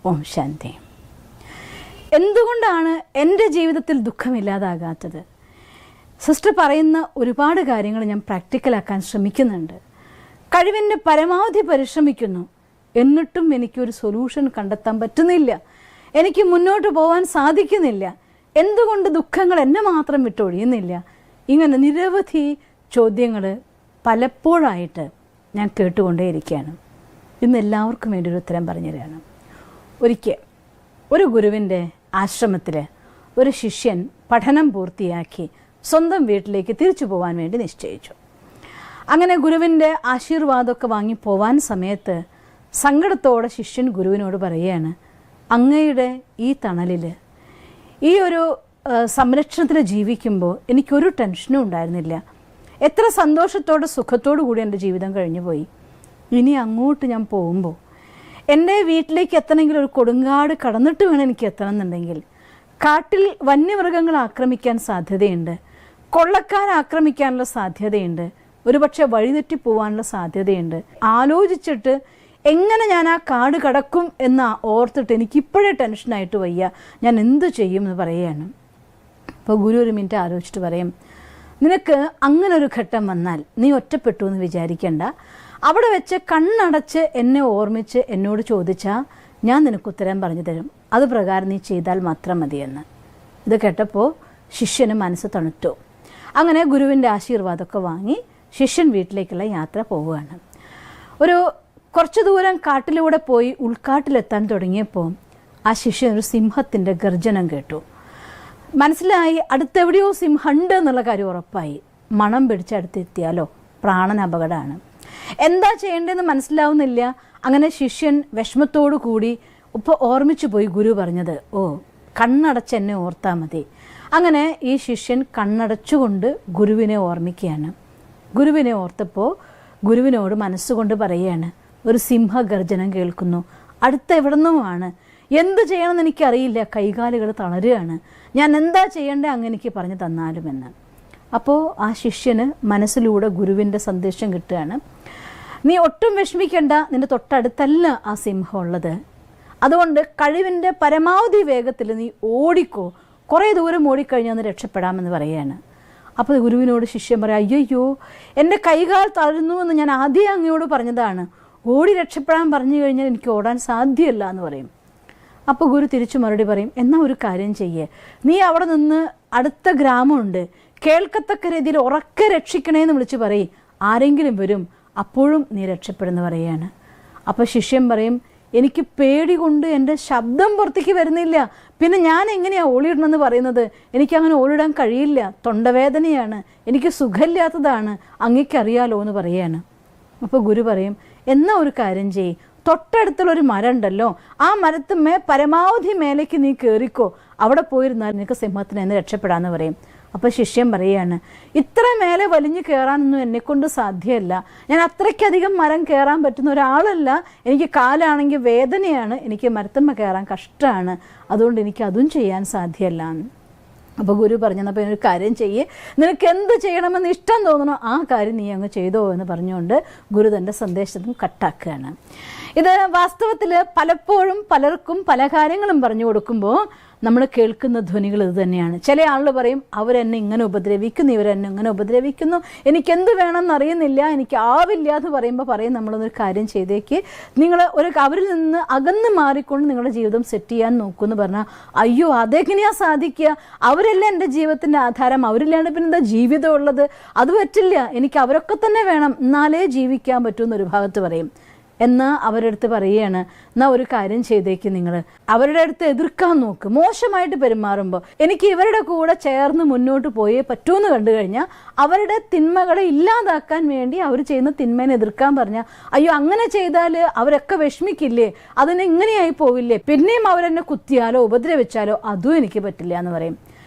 ഓം ശാന്തി. എന്തുകൊണ്ടാണ് എൻ്റെ ജീവിതത്തിൽ ദുഃഖമില്ലാതാകാത്തത്? സിസ്റ്റർ പറയുന്ന ഒരുപാട് കാര്യങ്ങൾ ഞാൻ പ്രാക്ടിക്കലാക്കാൻ ശ്രമിക്കുന്നുണ്ട്. കഴിവിൻ്റെ പരമാവധി പരിശ്രമിക്കുന്നു. എന്നിട്ടും എനിക്കൊരു സൊല്യൂഷൻ കണ്ടെത്താൻ പറ്റുന്നില്ല. എനിക്ക് മുന്നോട്ട് പോകാൻ സാധിക്കുന്നില്ല. എന്തുകൊണ്ട് ദുഃഖങ്ങൾ എന്നെ മാത്രം വിട്ടൊഴിയുന്നില്ല? ഇങ്ങനെ നിരവധി ചോദ്യങ്ങൾ പലപ്പോഴായിട്ട് ഞാൻ കേട്ടുകൊണ്ടേയിരിക്കുകയാണ്. ഇന്ന് എല്ലാവർക്കും വേണ്ടി ഒരു ഉത്തരം പറഞ്ഞു തരികയാണ്. ഒരിക്കൽ ഒരു ഗുരുവിൻ്റെ ആശ്രമത്തിൽ ഒരു ശിഷ്യൻ പഠനം പൂർത്തിയാക്കി സ്വന്തം വീട്ടിലേക്ക് തിരിച്ചു പോകാൻ വേണ്ടി നിശ്ചയിച്ചു. അങ്ങനെ ഗുരുവിൻ്റെ ആശീർവാദമൊക്കെ വാങ്ങി പോവാൻ സമയത്ത് സങ്കടത്തോടെ ശിഷ്യൻ ഗുരുവിനോട് പറയുകയാണ്, അങ്ങയുടെ ഈ തണലിൽ ഈ ഒരു സംരക്ഷണത്തിൽ ജീവിക്കുമ്പോൾ എനിക്കൊരു ടെൻഷനും ഉണ്ടായിരുന്നില്ല. എത്ര സന്തോഷത്തോടെ സുഖത്തോടു കൂടി എൻ്റെ ജീവിതം കഴിഞ്ഞു പോയി. ഇനി അങ്ങോട്ട് ഞാൻ പോകുമ്പോൾ എൻ്റെ വീട്ടിലേക്ക് എത്തണമെങ്കിൽ ഒരു കൊടുങ്കാട് കടന്നിട്ട് വേണം എനിക്ക് എത്തണം എന്നുണ്ടെങ്കിൽ കാട്ടിൽ വന്യമൃഗങ്ങൾ ആക്രമിക്കാൻ സാധ്യതയുണ്ട്, കൊള്ളക്കാർ ആക്രമിക്കാനുള്ള സാധ്യതയുണ്ട്, ഒരുപക്ഷെ വഴിതെറ്റി പോകാനുള്ള സാധ്യതയുണ്ട്. ആലോചിച്ചിട്ട് എങ്ങനെ ഞാൻ ആ കാട് കടക്കും എന്ന് ഓർത്തിട്ട് എനിക്കിപ്പോഴേ ടെൻഷനായിട്ട് വയ്യ, ഞാൻ എന്തു ചെയ്യും എന്ന് പറയുകയാണ്. അപ്പോൾ ഗുരു ഒരു മിനിറ്റ് ആലോചിച്ചിട്ട് പറയും, നിനക്ക് അങ്ങനൊരു ഘട്ടം വന്നാൽ നീ ഒറ്റപ്പെട്ടു എന്ന് വിചാരിക്കേണ്ട. അവിടെ വെച്ച് കണ്ണടച്ച് എന്നെ ഓർമ്മിച്ച് എന്നോട് ചോദിച്ചാൽ ഞാൻ നിനക്ക് ഉത്തരം പറഞ്ഞു തരും. അത് പ്രകാരം നീ ചെയ്താൽ മാത്രം മതിയെന്ന്. ഇത് കേട്ടപ്പോൾ ശിഷ്യന് മനസ്സ് തണുത്തു. അങ്ങനെ ഗുരുവിൻ്റെ ആശീർവാദമൊക്കെ വാങ്ങി ശിഷ്യൻ വീട്ടിലേക്കുള്ള യാത്ര പോവുകയാണ്. ഒരു കുറച്ച് ദൂരം കാട്ടിലൂടെ പോയി ഉൾക്കാട്ടിലെത്താൻ തുടങ്ങിയപ്പോൾ ആ ശിഷ്യൻ ഒരു സിംഹത്തിൻ്റെ ഗർജനം കേട്ടു. മനസ്സിലായി അടുത്തെവിടെയോ സിംഹമുണ്ട് എന്നുള്ള കാര്യം ഉറപ്പായി. മണം പിടിച്ച് അടുത്തെത്തിയാലോ പ്രാണന അപകടമാണ്. എന്താ ചെയ്യേണ്ടതെന്ന് മനസ്സിലാവുന്നില്ല. അങ്ങനെ ശിഷ്യൻ വിഷമത്തോടു കൂടി ഇപ്പോൾ ഓർമ്മിച്ചു പോയി ഗുരു പറഞ്ഞത്, ഓ കണ്ണടച്ച് എന്നെ ഓർത്താൽ മതി. അങ്ങനെ ഈ ശിഷ്യൻ കണ്ണടച്ചുകൊണ്ട് ഗുരുവിനെ ഓർമ്മിക്കുകയാണ്. ഗുരുവിനെ ഓർത്തപ്പോൾ ഗുരുവിനോട് മനസ്സുകൊണ്ട് പറയുകയാണ്, ഒരു സിംഹഗർജനം കേൾക്കുന്നു, അടുത്ത എവിടെ നിന്നുമാണ്, എന്ത് ചെയ്യണമെന്ന് എനിക്കറിയില്ല, കൈകാലുകൾ തളരുകയാണ്, ഞാൻ എന്താ ചെയ്യേണ്ടത് അങ്ങ് എനിക്ക് പറഞ്ഞു തന്നാലുമെന്ന്. അപ്പോൾ ആ ശിഷ്യന് മനസ്സിലൂടെ ഗുരുവിൻ്റെ സന്ദേശം കിട്ടുകയാണ്, നീ ഒട്ടും വിഷമിക്കേണ്ട, നിൻ്റെ തൊട്ടടുത്തല്ല ആ സിംഹം ഉള്ളത്. അതുകൊണ്ട് കഴിവിൻ്റെ പരമാവധി വേഗത്തിൽ നീ ഓടിക്കോ, കുറേ ദൂരം ഓടിക്കഴിഞ്ഞാൽ ഒന്ന് രക്ഷപ്പെടാമെന്ന് പറയുകയാണ്. അപ്പോൾ ഗുരുവിനോട് ശിഷ്യൻ പറയാം, അയ്യോ എൻ്റെ കൈകാൽ തളരുന്നു എന്ന് ഞാൻ ആദ്യം അങ്ങയോട് പറഞ്ഞതാണ്, ഓടി രക്ഷപ്പെടാൻ പറഞ്ഞു കഴിഞ്ഞാൽ എനിക്ക് ഓടാൻ സാധ്യമല്ല എന്ന് പറയും. അപ്പോൾ ഗുരു തിരിച്ചു മറുപടി പറയും, എന്നാൽ ഒരു കാര്യം ചെയ്യേ, നീ അവിടെ നിന്ന് അടുത്ത ഗ്രാമമുണ്ട്, കേൾക്കത്തക്ക രീതിയിൽ ഉറക്കെ രക്ഷിക്കണേന്ന് വിളിച്ച് പറയും, ആരെങ്കിലും വരും, അപ്പോഴും നീ രക്ഷപ്പെടുന്നു പറയുകയാണ്. അപ്പോൾ ശിഷ്യൻ പറയും, എനിക്ക് പേടി കൊണ്ട് എൻ്റെ ശബ്ദം പുറത്തേക്ക് വരുന്നില്ല, പിന്നെ ഞാൻ എങ്ങനെയാണ് ഓളിയിടണമെന്ന് പറയുന്നത്, എനിക്കങ്ങനെ ഓളിടാൻ കഴിയില്ല, തൊണ്ടവേദനയാണ്, എനിക്ക് സുഖമില്ലാത്തതാണ്, അങ്ങേക്കറിയാലോ എന്ന് പറയുകയാണ്. അപ്പോൾ ഗുരു പറയും, എന്നാൽ ഒരു കാര്യം ചെയ്യ്, തൊട്ടടുത്തുള്ളൊരു മരം ഉണ്ടല്ലോ, ആ മരത്തുമേ പരമാവധി മേലേക്ക് നീ കയറിക്കോ, അവിടെ പോയിരുന്നാൽ നിനക്ക് സിംഹത്തിന് എന്ന് രക്ഷപ്പെടാമെന്ന് പറയും. അപ്പോൾ ശിഷ്യൻ പറയുകയാണ്, ഇത്ര മേലെ വലിഞ്ഞു കയറാനൊന്നും എന്നെക്കൊണ്ട് സാധ്യമല്ല, ഞാൻ അത്രയ്ക്കധികം മരം കയറാൻ പറ്റുന്ന ഒരാളല്ല, എനിക്ക് കാലാണെങ്കിൽ വേദനയാണ്, എനിക്ക് മരത്തുമ്മ കയറാൻ കഷ്ടമാണ്, അതുകൊണ്ട് എനിക്ക് അതും ചെയ്യാൻ സാധ്യമല്ല എന്ന്. അപ്പോൾ ഗുരു പറഞ്ഞപ്പോൾ ഒരു കാര്യം ചെയ്യേ, നിനക്ക് എന്ത് ചെയ്യണമെന്ന് ഇഷ്ടം തോന്നണോ ആ കാര്യം നീ അങ്ങ് ചെയ്തോ എന്ന് പറഞ്ഞുകൊണ്ട് ഗുരു തൻ്റെ സന്ദേശത്തും കട്ടാക്കുകയാണ്. ഇത് വാസ്തവത്തിൽ പലപ്പോഴും പലർക്കും പല കാര്യങ്ങളും പറഞ്ഞു കൊടുക്കുമ്പോൾ നമ്മൾ കേൾക്കുന്ന ധ്വനികൾ ഇത് തന്നെയാണ്. ചില ആളുകൾ പറയും, അവരെന്നെ ഇങ്ങനെ ഉപദ്രവിക്കുന്നു, ഇവരെന്നെ ഇങ്ങനെ ഉപദ്രവിക്കുന്നു, എനിക്കെന്ത് വേണമെന്ന് അറിയുന്നില്ല, എനിക്ക് ആവില്ല എന്ന് പറയുമ്പോൾ പറയും, നമ്മളൊന്നൊരു കാര്യം ചെയ്തേക്ക്, നിങ്ങൾ അവരിൽ നിന്ന് അകന്ന് മാറിക്കൊണ്ട് നിങ്ങളുടെ ജീവിതം സെറ്റ് ചെയ്യാൻ നോക്കുമെന്ന് പറഞ്ഞാൽ, അയ്യോ അതെങ്ങനെയാണ് സാധിക്കുക, അവരല്ലേ എൻ്റെ ജീവിതത്തിൻ്റെ ആധാരം, അവരില്ലാണ്ട് പിന്നെ എന്താ ജീവിതം ഉള്ളത്, അത് പറ്റില്ല, എനിക്ക് അവരൊക്കെ തന്നെ വേണം, എന്നാലേ ജീവിക്കാൻ പറ്റുമെന്നൊരു ഭാഗത്ത് പറയും. എന്നാൽ അവരുടെ അടുത്ത് പറയുകയാണ്, എന്നാൽ ഒരു കാര്യം ചെയ്തേക്ക്, നിങ്ങൾ അവരുടെ അടുത്ത് എതിർക്കാൻ നോക്ക്, മോശമായിട്ട് പെരുമാറുമ്പോൾ എനിക്ക് ഇവരുടെ കൂടെ ചേർന്ന് മുന്നോട്ട് പോയേ പറ്റൂന്ന് കണ്ടു കഴിഞ്ഞാൽ അവരുടെ തിന്മകളെ ഇല്ലാതാക്കാൻ വേണ്ടി അവർ ചെയ്യുന്ന തിന്മേനെ എതിർക്കാൻ പറഞ്ഞാൽ, അയ്യോ അങ്ങനെ ചെയ്താൽ അവരൊക്കെ വിഷമിക്കില്ലേ, അതിന് ഇങ്ങനെയായി പോവില്ലേ, പിന്നെയും അവരെന്നെ കുത്തിയാലോ ഉപദ്രവിച്ചാലോ അതും എനിക്ക് പറ്റില്ല എന്ന് പറയും.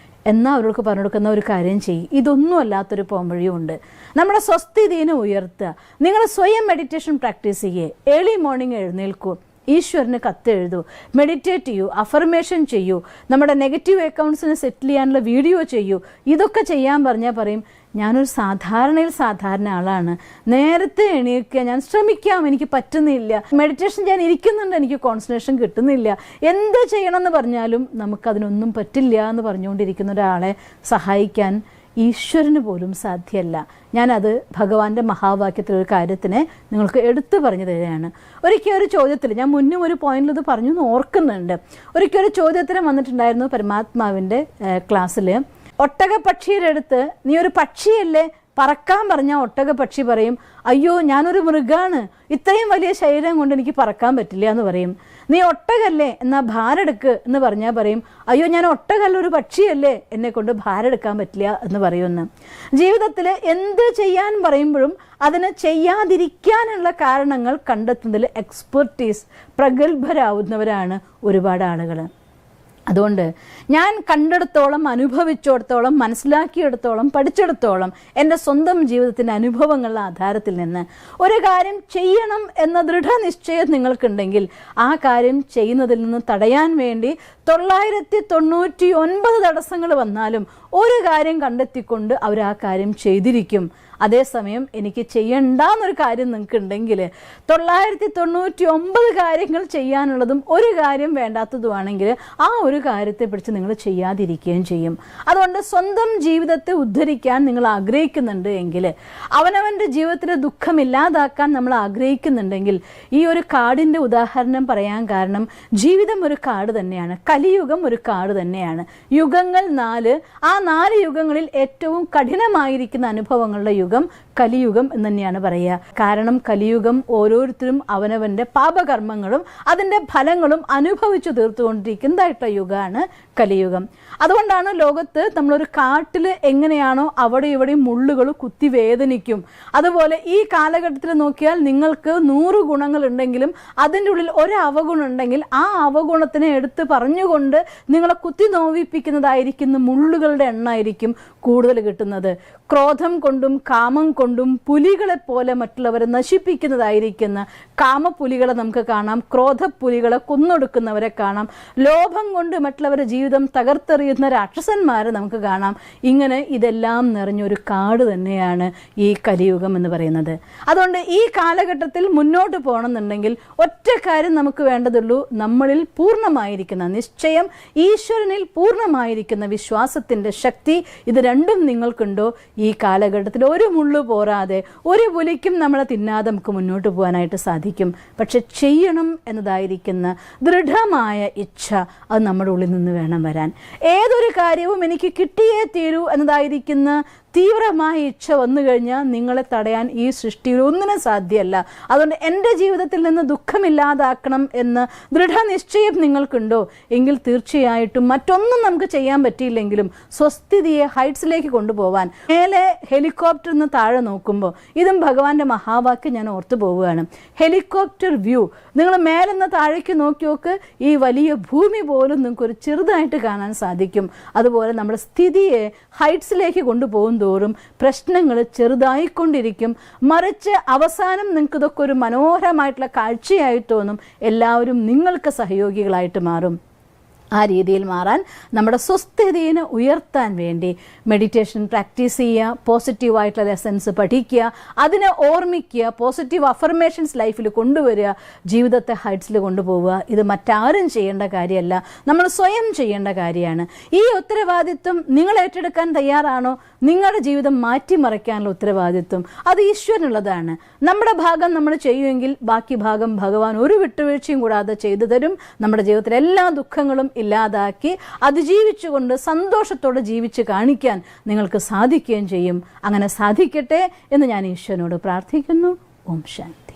എന്നാൽ അവർക്ക് പറഞ്ഞു കൊടുക്കുന്ന ഒരു കാര്യം ചെയ്യും, ഇതൊന്നും അല്ലാത്തൊരു പോംവഴിയും ഉണ്ട്, നമ്മുടെ സ്വസ്ഥിതിനെ ഉയർത്തുക, നിങ്ങൾ സ്വയം മെഡിറ്റേഷൻ പ്രാക്ടീസ് ചെയ്യേ, ഏർലി മോർണിംഗ് എഴുന്നേൽക്കൂ, ഈശ്വരന് കത്തെഴുതൂ, മെഡിറ്റേറ്റ് ചെയ്യൂ, അഫർമേഷൻ ചെയ്യൂ, നമ്മുടെ നെഗറ്റീവ് അക്കൗണ്ട്സിനെ സെറ്റിൽ ചെയ്യാനുള്ള വീഡിയോ ചെയ്യൂ, ഇതൊക്കെ ചെയ്യാൻ പറഞ്ഞാൽ പറയും, ഞാനൊരു സാധാരണ ആളാണ്, നേരത്തെ എണീക്കുക, ഞാൻ ശ്രമിക്കാം, എനിക്ക് പറ്റുന്നില്ല, മെഡിറ്റേഷൻ ഞാൻ ഇരിക്കുന്നുണ്ട്, എനിക്ക് കോൺസെൻട്രേഷൻ കിട്ടുന്നില്ല, എന്ത് ചെയ്യണമെന്ന് പറഞ്ഞാലും നമുക്കതിനൊന്നും പറ്റില്ല എന്ന് പറഞ്ഞുകൊണ്ടിരിക്കുന്ന ഒരാളെ സഹായിക്കാൻ ഈശ്വരന് പോലും സാധ്യമല്ല. ഞാനത് ഭഗവാന്റെ മഹാവാക്യത്തിലൊരു കാര്യത്തിനെ നിങ്ങൾക്ക് എടുത്തു പറഞ്ഞു തരികയാണ്. ഒരിക്കൽ ഒരു ചോദ്യത്തിൽ, ഞാൻ മുന്നും ഒരു പോയിന്റിൽ ഇത് പറഞ്ഞു എന്ന് ഓർക്കുന്നുണ്ട്, ഒരിക്കൽ ഒരു ചോദ്യത്തിന് വന്നിട്ടുണ്ടായിരുന്നു പരമാത്മാവിൻ്റെ ക്ലാസ്സിൽ. ഒട്ടകപ്പക്ഷിയുടെ അടുത്ത് നീ ഒരു പക്ഷിയല്ലേ, പറക്കാൻ പറഞ്ഞാൽ ഒട്ടകപ്പക്ഷി പറയും, അയ്യോ ഞാനൊരു മൃഗാണ്, ഇത്രയും വലിയ ശരീരം കൊണ്ട് എനിക്ക് പറക്കാൻ പറ്റില്ല എന്ന് പറയും. നീ ഒട്ടകല്ലേ, എന്നാൽ ഭാരെടുക്ക് എന്ന് പറഞ്ഞാൽ പറയും, അയ്യോ ഞാൻ ഒട്ടകല്ല, ഒരു പക്ഷിയല്ലേ, എന്നെ കൊണ്ട് ഭാരെടുക്കാൻ പറ്റില്ല എന്ന് പറയുമെന്ന്. ജീവിതത്തിൽ എന്ത് ചെയ്യാൻ പറയുമ്പോഴും അതിന് ചെയ്യാതിരിക്കാനുള്ള കാരണങ്ങൾ കണ്ടെത്തുന്നതിൽ എക്സ്പെർട്ടീസ്, പ്രഗത്ഭരാവുന്നവരാണ് ഒരുപാട് ആളുകൾ. അതുകൊണ്ട് ഞാൻ കണ്ടെടുത്തോളം, അനുഭവിച്ചിടത്തോളം, മനസ്സിലാക്കിയെടുത്തോളം, പഠിച്ചെടുത്തോളം എൻ്റെ സ്വന്തം ജീവിതത്തിൻ്റെ അനുഭവങ്ങളുടെ ആധാരത്തിൽ നിന്ന് ഒരു കാര്യം ചെയ്യണം എന്ന ദൃഢനിശ്ചയം നിങ്ങൾക്കുണ്ടെങ്കിൽ ആ കാര്യം ചെയ്യുന്നതിൽ നിന്ന് തടയാൻ വേണ്ടി 999 തടസ്സങ്ങൾ വന്നാലും ഒരു കാര്യം കണ്ടെത്തിക്കൊണ്ട് അവർ ആ കാര്യം ചെയ്തിരിക്കും. അതേസമയം എനിക്ക് ചെയ്യണ്ടെന്നൊരു കാര്യം നിങ്ങൾക്ക് ഉണ്ടെങ്കിൽ 999 കാര്യങ്ങൾ ചെയ്യാനുള്ളതും ഒരു കാര്യം വേണ്ടാത്തതുമാണെങ്കിൽ ആ ഒരു കാര്യത്തെ പിടിച്ച് നിങ്ങൾ ചെയ്യാതിരിക്കുകയും ചെയ്യും. അതുകൊണ്ട് സ്വന്തം ജീവിതത്തെ ഉദ്ധരിക്കാൻ നിങ്ങൾ ആഗ്രഹിക്കുന്നുണ്ട് എങ്കിൽ, അവനവൻ്റെ ജീവിതത്തിലെ ദുഃഖമില്ലാതാക്കാൻ നമ്മൾ ആഗ്രഹിക്കുന്നുണ്ടെങ്കിൽ, ഈ ഒരു കാടിൻ്റെ ഉദാഹരണം പറയാൻ കാരണം ജീവിതം ഒരു കാട് തന്നെയാണ്, കലിയുഗം ഒരു കാട് തന്നെയാണ്. യുഗങ്ങൾ 4, ആ 4 യുഗങ്ങളിൽ ഏറ്റവും കഠിനമായിരിക്കുന്ന അനുഭവങ്ങളുടെ യുഗം കലിയുഗം എന്ന് തന്നെയാണ് പറയുക. കാരണം കലിയുഗം ഓരോരുത്തരും അവനവൻ്റെ പാപകർമ്മങ്ങളും അതിൻ്റെ ഫലങ്ങളും അനുഭവിച്ചു തീർത്തുകൊണ്ടിരിക്കുന്നതായിട്ടുള്ള യുഗമാണ് കലിയുഗം. അതുകൊണ്ടാണ് ലോകത്ത് നമ്മളൊരു കാട്ടിൽ എങ്ങനെയാണോ അവിടെ ഇവിടെ മുള്ളുകൾ കുത്തി വേദനിക്കും, അതുപോലെ ഈ കാലഘട്ടത്തിൽ നോക്കിയാൽ നിങ്ങൾക്ക് 100 ഗുണങ്ങളുണ്ടെങ്കിലും അതിൻ്റെ ഉള്ളിൽ ഒരു അവഗുണം ഉണ്ടെങ്കിൽ ആ അവഗുണത്തിനെ എടുത്ത് പറഞ്ഞുകൊണ്ട് നിങ്ങളെ കുത്തി നോവിപ്പിക്കുന്നതായിരിക്കുന്ന മുള്ളുകളുടെ എണ്ണമായിരിക്കും കൂടുതൽ കിട്ടുന്നത്. ക്രോധം കൊണ്ടും കാമം കൊണ്ടും പുലികളെപ്പോലെ മറ്റുള്ളവരെ നശിപ്പിക്കുന്നതായിരിക്കുന്ന കാമപ്പുലികളെ നമുക്ക് കാണാം, ക്രോധപ്പുലികളെ കൊന്നൊടുക്കുന്നവരെ കാണാം, ലോഭം കൊണ്ട് മറ്റുള്ളവരുടെ ജീവിതം തകർത്തെറിയുന്ന രാക്ഷസന്മാരെ നമുക്ക് കാണാം. ഇങ്ങനെ ഇതെല്ലാം നിറഞ്ഞൊരു കാട് തന്നെയാണ് ഈ കലിയുഗം എന്ന് പറയുന്നത്. അതുകൊണ്ട് ഈ കാലഘട്ടത്തിൽ മുന്നോട്ട് പോകണമെന്നുണ്ടെങ്കിൽ ഒറ്റ കാര്യം നമുക്ക് വേണ്ടതുള്ളൂ, നമ്മളിൽ പൂർണ്ണമായിരിക്കുന്ന നിശ്ചയം, ഈശ്വരനിൽ പൂർണ്ണമായിരിക്കുന്ന വിശ്വാസത്തിൻ്റെ ശക്തി, ഇത് രണ്ടും നിങ്ങൾക്കുണ്ടോ ഈ കാലഘട്ടത്തിൽ ഒരു മുള്ളു പോരാതെ ഒരു പുലിക്കും നമ്മളെ തിന്നാതെ നമുക്ക് മുന്നോട്ട് പോകാനായിട്ട് സാധിക്കും. പക്ഷെ ചെയ്യണം എന്നതായിരിക്കുന്ന ദൃഢമായ ഇച്ഛ അത് നമ്മുടെ ഉള്ളിൽ നിന്ന് വേണം വരാൻ. ഏതൊരു കാര്യവും എനിക്ക് കിട്ടിയേ തീരൂ എന്നതായിരിക്കുന്ന തീവ്രമായ ഇച്ഛ വന്നു കഴിഞ്ഞാൽ നിങ്ങളെ തടയാൻ ഈ സൃഷ്ടിയിൽ ഒന്നിനും സാധ്യമല്ല. അതുകൊണ്ട് എൻ്റെ ജീവിതത്തിൽ നിന്ന് ദുഃഖമില്ലാതാക്കണം എന്ന് ദൃഢനിശ്ചയം നിങ്ങൾക്കുണ്ടോ എങ്കിൽ തീർച്ചയായിട്ടും മറ്റൊന്നും നമുക്ക് ചെയ്യാൻ പറ്റിയില്ലെങ്കിലും സ്വസ്ഥിതിയെ ഹൈറ്റ്സിലേക്ക് കൊണ്ടുപോകാൻ മേലെ ഹെലികോപ്റ്ററിൽ നിന്ന് താഴെ നോക്കുമ്പോൾ, ഇതും ഭഗവാന്റെ മഹാവാക്യം ഞാൻ ഓർത്തു പോവുകയാണ്, ഹെലികോപ്റ്റർ വ്യൂ. നിങ്ങൾ മേലെ നിന്ന് താഴേക്ക് നോക്കി നോക്ക്, ഈ വലിയ ഭൂമി പോലും നിങ്ങൾക്കൊരു ചെറുതായിട്ട് കാണാൻ സാധിക്കും. അതുപോലെ നമ്മുടെ സ്ഥിതിയെ ഹൈറ്റ്സിലേക്ക് കൊണ്ടുപോകും തോറും പ്രശ്നങ്ങൾ ചെറുതായിക്കൊണ്ടിരിക്കും. മറിച്ച് അവസാനം നിങ്ങൾക്ക് ഇതൊക്കെ ഒരു മനോഹരമായിട്ടുള്ള കാഴ്ചയായി തോന്നും. എല്ലാവരും നിങ്ങൾക്ക് സഹയോഗികളായിട്ട് മാറും. ആ രീതിയിൽ മാറാൻ, നമ്മുടെ സ്വസ്ഥതയെ ഉയർത്താൻ വേണ്ടി മെഡിറ്റേഷൻ പ്രാക്ടീസ് ചെയ്യുക, പോസിറ്റീവായിട്ടുള്ള ലെസൺസ് പഠിക്കുക, അതിനെ ഓർമ്മിക്കുക, പോസിറ്റീവ് അഫർമേഷൻസ് ലൈഫിൽ കൊണ്ടുവരിക, ജീവിതത്തെ ഹൈറ്റ്സിൽ കൊണ്ടുപോവുക. ഇത് മറ്റാരും ചെയ്യേണ്ട കാര്യമല്ല, നമ്മൾ സ്വയം ചെയ്യേണ്ട കാര്യമാണ്. ഈ ഉത്തരവാദിത്വം നിങ്ങൾ ഏറ്റെടുക്കാൻ തയ്യാറാണോ? നിങ്ങളുടെ ജീവിതം മാറ്റിമറിക്കാനുള്ള ഉത്തരവാദിത്വം അത് ഈശ്വരനുള്ളതാണ്. നമ്മുടെ ഭാഗം നമ്മൾ ചെയ്യുമെങ്കിൽ ബാക്കി ഭാഗം ഭഗവാൻ ഒരു വിട്ടുവീഴ്ചയും കൂടാതെ ചെയ്തു തരും. നമ്മുടെ ജീവിതത്തിലെ എല്ലാ ദുഃഖങ്ങളും ഇല്ലാതാക്കി അതിജീവിച്ചുകൊണ്ട് സന്തോഷത്തോടെ ജീവിച്ച് കാണിക്കാൻ നിങ്ങൾക്ക് സാധിക്കുകയും ചെയ്യും. അങ്ങനെ സാധിക്കട്ടെ എന്ന് ഞാൻ ഈശ്വരനോട് പ്രാർത്ഥിക്കുന്നു. ഓം ശാന്തി.